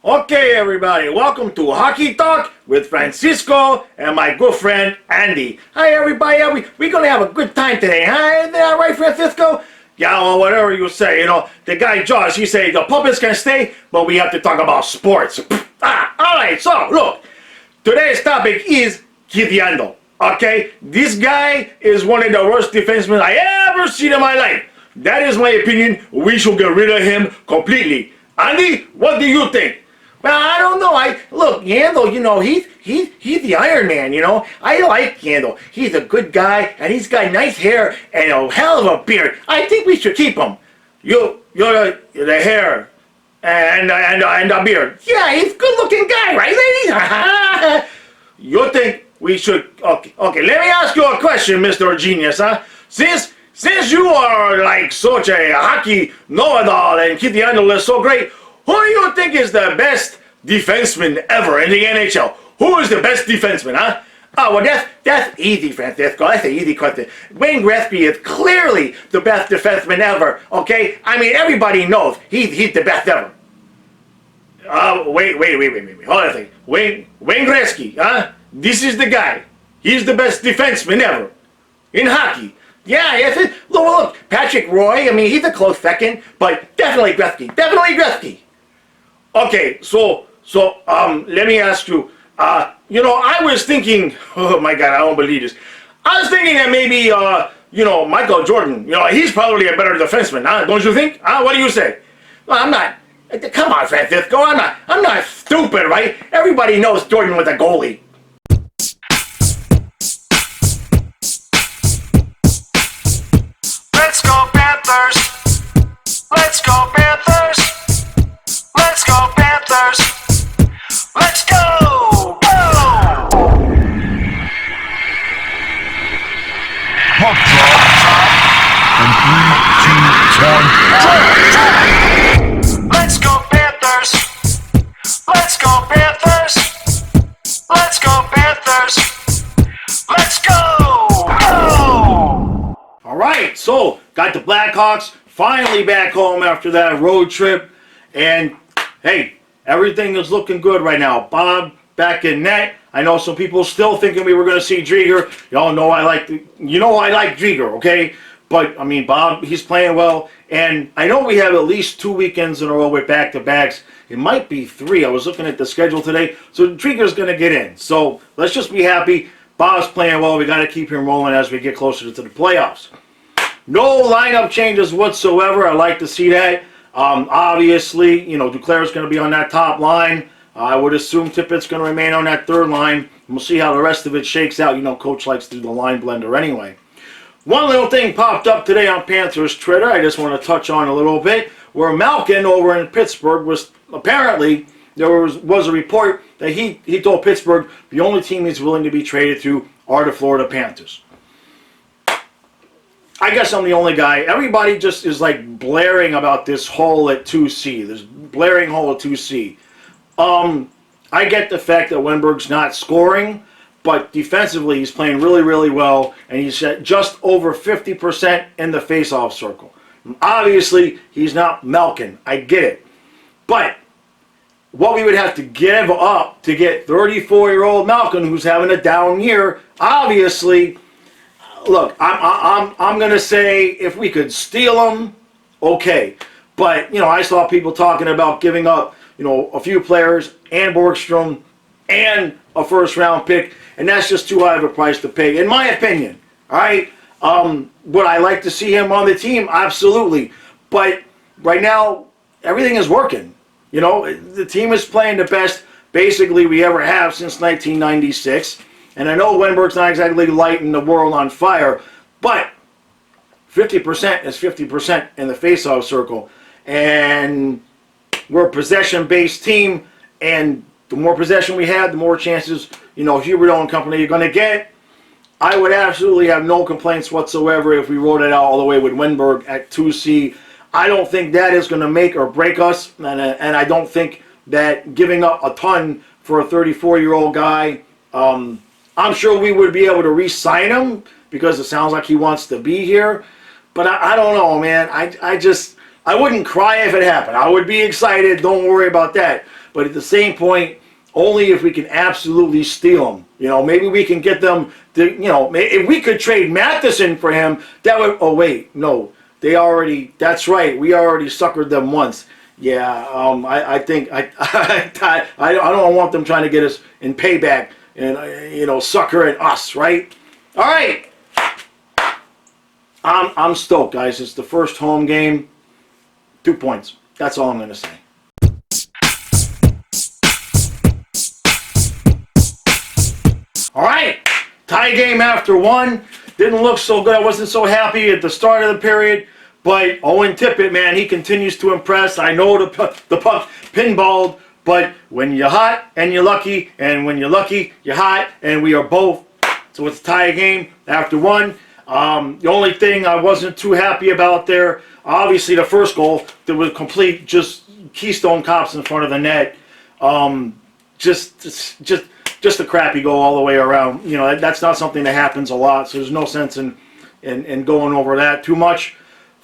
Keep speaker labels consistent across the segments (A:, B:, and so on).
A: Okay, everybody, welcome to Hockey Talk with Francisco and my good friend Andy. Hi, everybody. We're going to have a good time today, huh? Isn't that right, Francisco? Yeah, well, whatever you say. The guy Josh, he said the puppets can stay, but we have to talk about sports. All right, so, look. Today's topic is Kitiando. Okay? This guy is one of the worst defensemen I ever seen in my life. That is my opinion. We should get rid of him completely. Andy, what do you think? Well, I don't know. Look, Yandel, he's the Iron Man, I like Yandel. He's a good guy, and he's got nice hair and a hell of a beard. I think we should keep him. You're the hair and the beard. Yeah, he's a good-looking guy, right, ladies? You think we should? Okay. Let me ask you a question, Mr. Genius, huh? Since you are like such a hockey know-it-all and Kitty Handle is so great, who do you think is the best defenseman ever in the NHL? Who is the best defenseman, huh? Oh, well, that's easy, Francisco. That's an easy question. Wayne Gretzky is clearly the best defenseman ever, okay? I mean, everybody knows he's the best ever. Wait. Hold on a second. Wayne Gretzky, huh? This is the guy. He's the best defenseman ever in hockey. Yeah, yes. Look, Patrick Roy, I mean, he's a close second, but definitely Gretzky. Definitely Gretzky. Okay, so let me ask you, I was thinking, oh my God, I don't believe this. I was thinking that maybe, Michael Jordan, he's probably a better defenseman, huh? Don't you think? What do you say? Well, I'm not, come on, Francisco, I'm not stupid, right? Everybody knows Jordan was a goalie.
B: Let's go Panthers! Let's go Panthers! Let's go Panthers! Let's go! Go!
C: Puck drop. And 3, 2, 1,
B: Let's go Panthers! Let's go Panthers! Let's go Panthers! Let's go! Go!
A: All right, so got the Blackhawks finally back home after that road trip, and hey, everything is looking good right now. Bob back in net. I know some people still thinking we were going to see Drieger. Y'all know I like Drieger, okay? But I mean, Bob, he's playing well, and I know we have at least 2 weekends in a row with back-to-backs. It might be 3. I was looking at the schedule today, so Drieger's going to get in. So let's just be happy. Bob's playing well. We got to keep him rolling as we get closer to the playoffs. No lineup changes whatsoever. I like to see that. Obviously, Duclair's going to be on that top line. I would assume Tippett's going to remain on that third line. We'll see how the rest of it shakes out. Coach likes to do the line blender anyway. One little thing popped up today on Panthers Twitter I just want to touch on a little bit, where Malkin over in Pittsburgh was apparently, there was a report that he told Pittsburgh the only team he's willing to be traded to are the Florida Panthers. I guess I'm the only guy. Everybody just is like blaring about this hole at 2C. This blaring hole at 2C. I get the fact that Wenberg's not scoring, but defensively he's playing really, really well, and he's at just over 50% in the face-off circle. Obviously, he's not Malkin. I get it. But what we would have to give up to get 34-year-old Malkin, who's having a down year, obviously, look, I'm going to say if we could steal him, okay. But, I saw people talking about giving up, a few players and Borgstrom and a first-round pick, and that's just too high of a price to pay, in my opinion. All right? Would I like to see him on the team? Absolutely. But right now, everything is working. The team is playing the best, basically, we ever have since 1996. And I know Wenberg's not exactly lighting the world on fire, but 50% is 50% in the face-off circle. And we're a possession-based team, and the more possession we have, the more chances, Huberdeau and company are going to get. I would absolutely have no complaints whatsoever if we wrote it out all the way with Wenberg at 2C. I don't think that is going to make or break us, and I don't think that giving up a ton for a 34-year-old guy, I'm sure we would be able to re-sign him because it sounds like he wants to be here. But I don't know, man. I wouldn't cry if it happened. I would be excited. Don't worry about that. but at the same point, only if we can absolutely steal them. You know, maybe we can get them to, you know, if we could trade Matheson for him, that would, oh wait, no, they already, that's right, we already suckered them once. Yeah, I think, I don't want them trying to get us in payback and, you know, suckering us, right? All right. I'm stoked, guys. It's the first home game. 2 points. That's all I'm going to say. All right. Tie game after one. Didn't look so good. I wasn't so happy at the start of the period. But Owen Tippett, man, he continues to impress. I know the puck pinballed, but when you're hot and you're lucky, and when you're lucky, you're hot, and we are both. So it's a tie game after one. The only thing I wasn't too happy about there, obviously the first goal, there was complete just Keystone Cops in front of the net. Just a crappy goal all the way around. You know, that's not something that happens a lot, so there's no sense in going over that too much.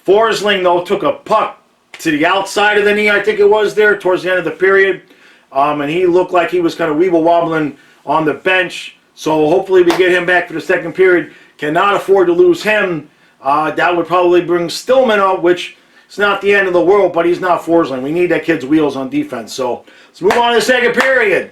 A: Forsling, though, took a puck to the outside of the knee, I think it was there, towards the end of the period. And he looked like he was kind of weeble-wobbling on the bench. So hopefully we get him back for the second period. Cannot afford to lose him. That would probably bring Stillman up, which is not the end of the world, but he's not Forsling. We need that kid's wheels on defense. So let's move on to the second period.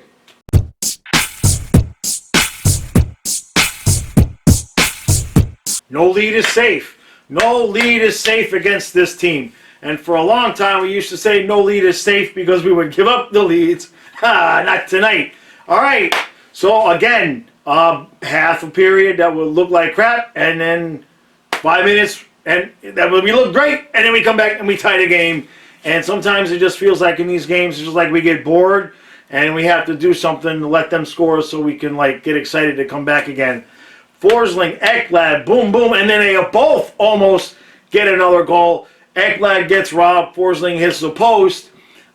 A: No lead is safe. No lead is safe against this team. And for a long time, we used to say no lead is safe because we would give up the leads. Not tonight. All right. So, again, half a period that would look like crap, and then 5 minutes, and that would look great, and then we come back and we tie the game. And sometimes it just feels like in these games, it's just like we get bored, and we have to do something to let them score so we can, like, get excited to come back again. Forsling, Ekblad, boom, boom, and then they both almost get another goal. Ekblad gets robbed, Forsling hits the post.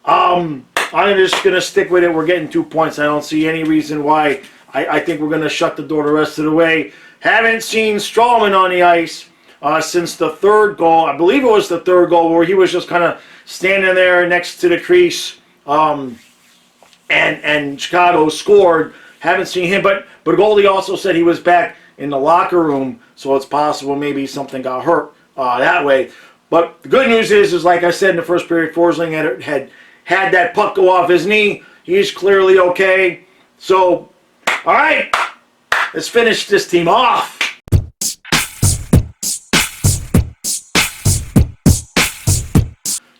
A: I'm just going to stick with it. We're getting 2 points. I don't see any reason why. I think we're going to shut the door the rest of the way. Haven't seen Strawman on the ice since the third goal. I believe it was the third goal where he was just kind of standing there next to the crease, and Chicago scored. Haven't seen him, but goalie also said he was back in the locker room, so it's possible maybe something got hurt that way. But the good news is like I said in the first period, Forsling had that puck go off his knee. He's clearly okay. So, all right, let's finish this team off.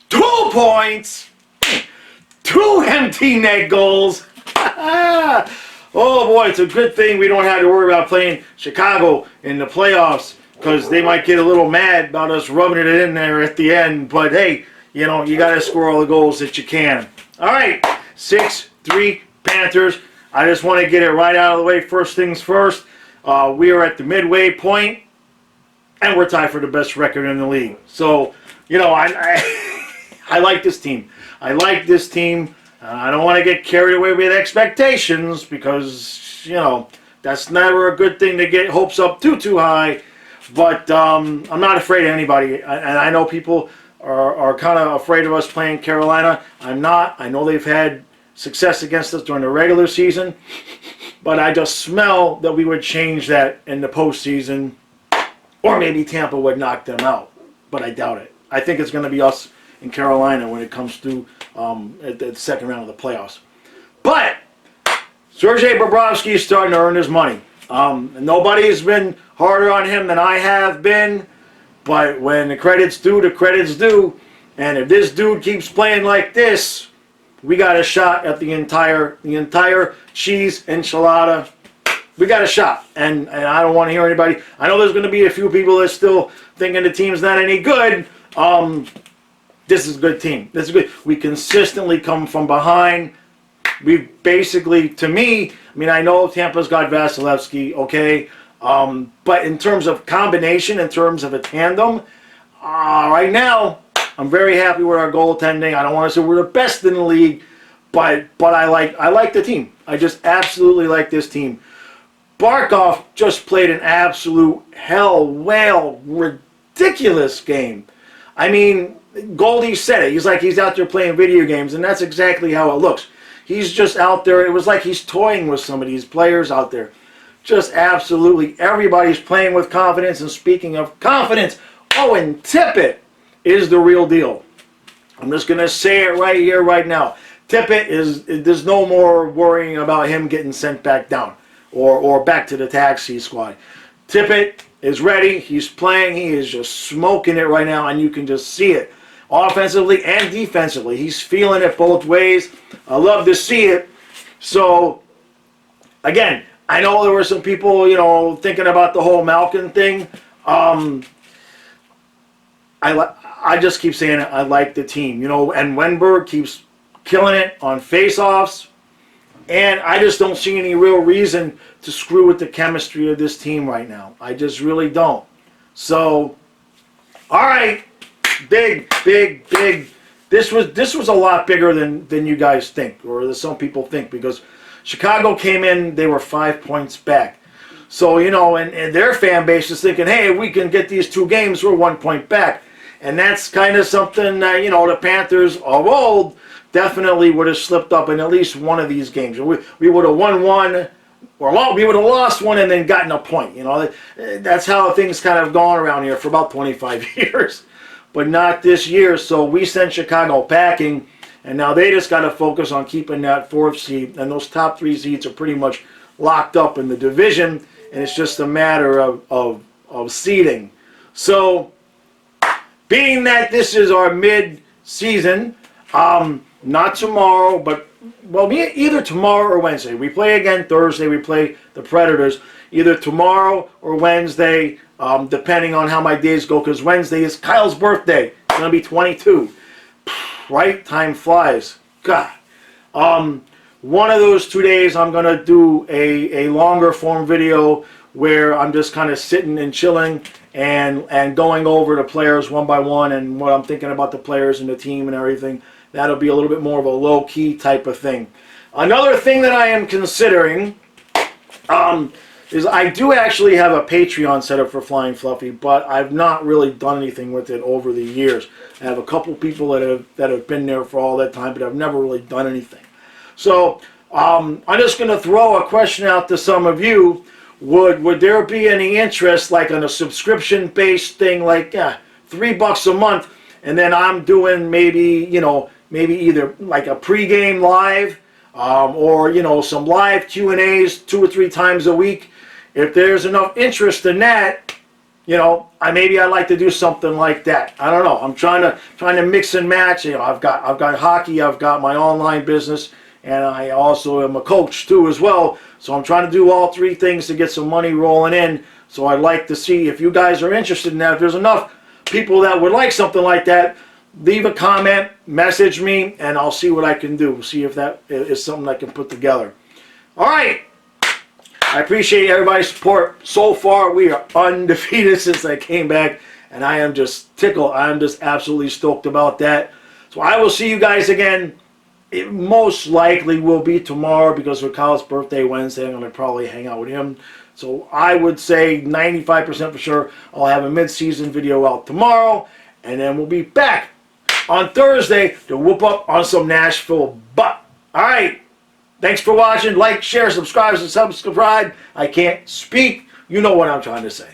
A: Two points, 2 empty net goals. Oh boy, it's a good thing we don't have to worry about playing Chicago in the playoffs, because they might get a little mad about us rubbing it in there at the end. But hey, you know, you got to score all the goals that you can. All right, 6-3 Panthers. I just want to get it right out of the way. First things first, we are at the midway point, and we're tied for the best record in the league. So, you know, I like this team. I like this team. I don't want to get carried away with expectations, because, you know, that's never a good thing to get hopes up too high. But I'm not afraid of anybody. And I know people are kind of afraid of us playing Carolina. I'm not. I know they've had success against us during the regular season. But I just smell that we would change that in the postseason. Or maybe Tampa would knock them out. But I doubt it. I think it's going to be us in Carolina when it comes to at the second round of the playoffs. But Sergei Bobrovsky is starting to earn his money. Nobody has been harder on him than I have been. But when the credit's due, the credit's due. And if this dude keeps playing like this, we got a shot at the entire cheese enchilada. We got a shot. And I don't want to hear anybody. I know there's going to be a few people that still thinking the team's not any good. This is a good team. This is good. We consistently come from behind. We basically, to me, I mean, I know Tampa's got Vasilevsky, okay, but in terms of combination, in terms of a tandem, right now, I'm very happy with our goaltending. I don't want to say we're the best in the league, but I like the team. I just absolutely like this team. Barkov just played an absolute ridiculous game. I mean, Goldie said it. He's like he's out there playing video games, and that's exactly how it looks. he's just out there. It was like he's toying with some of these players out there. Just absolutely everybody's playing with confidence. And speaking of confidence, Owen Tippett is the real deal. I'm just going to say it right here, right now. Tippett there's no more worrying about him getting sent back down or back to the taxi squad. Tippett is ready. He's playing. He is just smoking it right now, and you can just see it. Offensively and defensively. He's feeling it both ways. I love to see it. So, again, I know there were some people, thinking about the whole Malkin thing. I just keep saying it. I like the team, and Wenberg keeps killing it on face-offs. And I just don't see any real reason to screw with the chemistry of this team right now. I just really don't. So, all right, big. This was a lot bigger than you guys think, or that some people think, because Chicago came in, they were 5 points back. So, and their fan base is thinking, hey, if we can get these 2 games, we're 1 point back. And that's kind of something, the Panthers of old definitely would have slipped up in at least one of these games. We would have won one, or we would have lost one and then gotten a point. That's how things kind of gone around here for about 25 years. But not this year, so we sent Chicago packing, and now they just got to focus on keeping that 4th seed, and those top 3 seeds are pretty much locked up in the division, and it's just a matter of seeding. So, being that this is our mid-season, not tomorrow, but, either tomorrow or Wednesday. We play again Thursday. We play the Predators. Either tomorrow or Wednesday, depending on how my days go, because Wednesday is Kyle's birthday. It's going to be 22. Right? Time flies. God. One of those 2 days, I'm going to do a longer form video where I'm just kind of sitting and chilling and going over the players one by one and what I'm thinking about the players and the team and everything. That'll be a little bit more of a low-key type of thing. Another thing that I am considering is I do actually have a Patreon set up for Flying Fluffy, but I've not really done anything with it over the years. I have a couple people that have been there for all that time, but I've never really done anything. So I'm just going to throw a question out to some of you. Would there be any interest, like on a subscription-based thing, like $3 a month, and then I'm doing maybe either like a pregame live, or some live Q&As 2 or 3 times a week. If there's enough interest in that, I'd like to do something like that. I don't know. I'm trying to mix and match. I've got hockey. I've got my online business, and I also am a coach too as well. So I'm trying to do all 3 things to get some money rolling in. So I'd like to see if you guys are interested in that. If there's enough people that would like something like that, leave a comment, message me, and I'll see what I can do. See if that is something I can put together. All right. I appreciate everybody's support. So far, we are undefeated since I came back, and I am just tickled. I am just absolutely stoked about that. So I will see you guys again. It most likely will be tomorrow because for Kyle's birthday Wednesday, I'm going to probably hang out with him. So I would say 95% for sure I'll have a mid-season video out tomorrow, and then we'll be back on Thursday to whoop up on some Nashville butt. All right. Thanks for watching. Like, share, subscribe, and subscribe. I can't speak. You know what I'm trying to say.